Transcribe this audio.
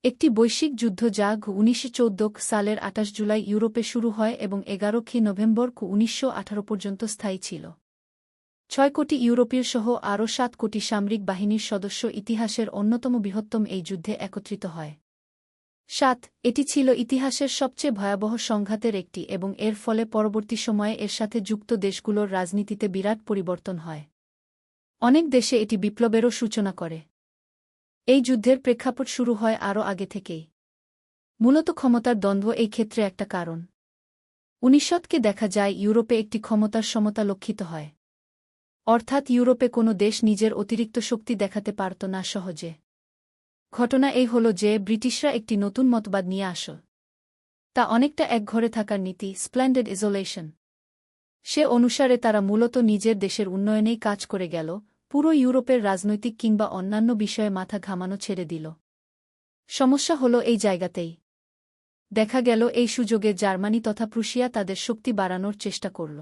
একটি বৈশ্বিক যুদ্ধ যা 1914 সালের 28 জুলাই ইউরোপে শুরু হয় এবং 11 নভেম্বর 1918 পর্যন্ত স্থায়ী ছিল। 6 কোটি ইউরোপীয় সহ আরও 7 কোটি সামরিক বাহিনীর সদস্য ইতিহাসের অন্যতম বৃহত্তম এই যুদ্ধে একত্রিত হয়। 7 এটি ছিল ইতিহাসের সবচেয়ে ভয়াবহ সংঘাতের একটি এবং এর ফলে পরবর্তী সময়ে এর সাথে যুক্ত দেশগুলোর রাজনীতিতে বিরাট পরিবর্তন হয়। অনেক দেশে এটি বিপ্লবেরও সূচনা করে। এই যুদ্ধের প্রেক্ষাপট শুরু হয় আরও আগে থেকেই। মূলত ক্ষমতার দ্বন্দ্ব এই ক্ষেত্রে একটা কারণ। 1900 দেখা যায় ইউরোপে একটি ক্ষমতার সমতা লক্ষিত হয়। অর্থাৎ ইউরোপে কোনো দেশ নিজের অতিরিক্ত শক্তি দেখাতে পারত না সহজে। ঘটনা এই হল যে ব্রিটিশরা একটি নতুন মতবাদ নিয়ে আসে। তা অনেকটা একঘরে থাকার নীতি, স্প্লেন্ডেড ইজোলেশন। সে অনুসারে তারা মূলত নিজের দেশের উন্নয়নেই কাজ করে গেল, পুরো ইউরোপের রাজনৈতিক কিংবা অন্যান্য বিষয়ে মাথা ঘামানো ছেড়ে দিল। সমস্যা হল এই জায়গাতেই। দেখা গেল এই সুযোগে জার্মানি তথা প্রুশিয়া তাদের শক্তি বাড়ানোর চেষ্টা করল।